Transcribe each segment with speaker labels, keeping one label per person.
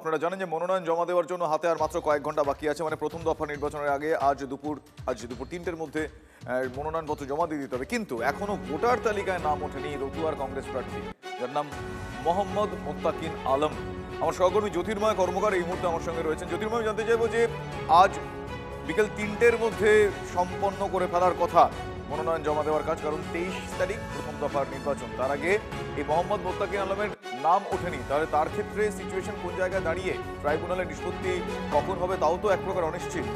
Speaker 1: আপনারা জানেন যে মনোনয়ন জমা দেওয়ার জন্য হাতে আর মাত্র কয়েক ঘন্টা বাকি আছে। মানে প্রথম দফা নির্বাচনের আগে আজ দুপুর 3টের মধ্যে মনোনয়নপত্র জমা দিয়ে দিতে হবে। কিন্তু এখনো ভোটার তালিকায় নাম ওঠেনি রতুয়ার কংগ্রেস প্রার্থী, যার নাম মোহাম্মদ মোত্তাকিন আলম। আমার সহকর্মী জ্যোতির্ময় কর্মকার এই মুহূর্তে আমার সঙ্গে রয়েছেন। জ্যোতির্ময়, জানতে চাইবো যে আজ বিকেল 3টের মধ্যে সম্পন্ন করে ফেলার কথা মনোনয়ন জমা দেওয়ার কাজ, কারণ 23 তারিখ প্রথম দফার নির্বাচন। তার আগে এই মোহাম্মদ মোত্তাকিন আলমের নাম ওঠেনি, তাহলে তার ক্ষেত্রে সিচুয়েশন কোন জায়গায় দাঁড়িয়ে? ট্রাইব্যুনালের নিষ্পত্তি কখন হবে তাও তো এক প্রকার অনিশ্চিত।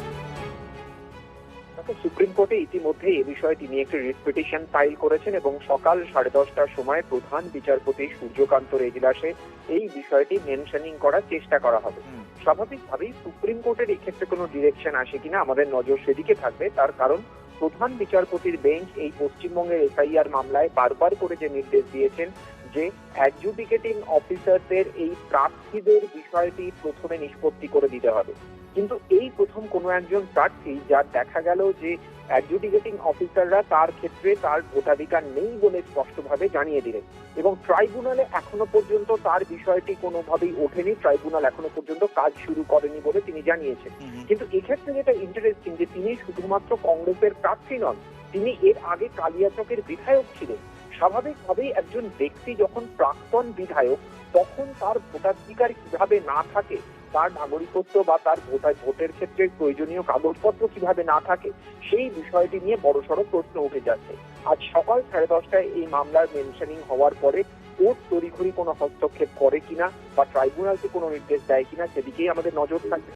Speaker 2: সুপ্রিম কোর্টে ইতিমধ্যে এ বিষয়ে তিনি একটি রিট পিটিশন ফাইল করেছেন এবং সকাল 10:30টার সময় প্রধান বিচারপতি সূর্যকান্তর এজলাসে এই বিষয়টি মেনশনিং করার চেষ্টা করা হবে। স্বাভাবিকভাবেই সুপ্রিম কোর্টের এক্ষেত্রে কোনো ডিরেকশন আসে কিনা আমাদের নজর সেদিকে থাকবে, তার কারণ প্রধান বিচারপতির বেঞ্চ এই পশ্চিমবঙ্গের এসআইআর মামলায় বারবার করে যে নির্দেশ দিয়েছেন যে অ্যাডজুডিকেটিং অফিসারদের এই প্রার্থীদের বিষয়টি প্রথমে নিষ্পত্তি করে দিতে হবে। কিন্তু এই প্রথম কোনো একজন প্রার্থী যার দেখা গেল যে অ্যাডজুডিকেটিং অফিসাররা তার ক্ষেত্রে তার ভোটাধিকার নেই বলে স্পষ্টভাবে জানিয়ে দিলেন এবং ট্রাইব্যুনালে এখনো পর্যন্ত তার বিষয়টি কোনোভাবেই ওঠেনি, ট্রাইব্যুনাল এখনো পর্যন্ত কাজ শুরু করেনি বলে তিনি জানিয়েছেন। কিন্তু এক্ষেত্রে যেটা ইন্টারেস্টিং যে তিনি শুধুমাত্র কংগ্রেসের প্রার্থী নন, তিনি এর আগে কালিয়াচকের বিধায়ক ছিলেন। স্বাভাবিকভাবেই একজন ব্যক্তি যখন প্রাক্তন বিধায়ক তখন তার ভোটাধিকার কিভাবে না থাকে, তার নাগরিকত্ব বা তার ভোটের ক্ষেত্রে প্রয়োজনীয় কাগজপত্র কিভাবে না থাকে, সেই বিষয়টি নিয়ে বড়সড় প্রশ্ন উঠে যাচ্ছে। আজ সকাল 10:30টায় এই মামলার মেনশনিং হওয়ার পরে কোর্ট তড়িঘড়ি কোনো হস্তক্ষেপ করে কিনা বা ট্রাইব্যুনালকে কোনো নির্দেশ দেয় কিনা সেদিকেই আমাদের নজর থাকবে।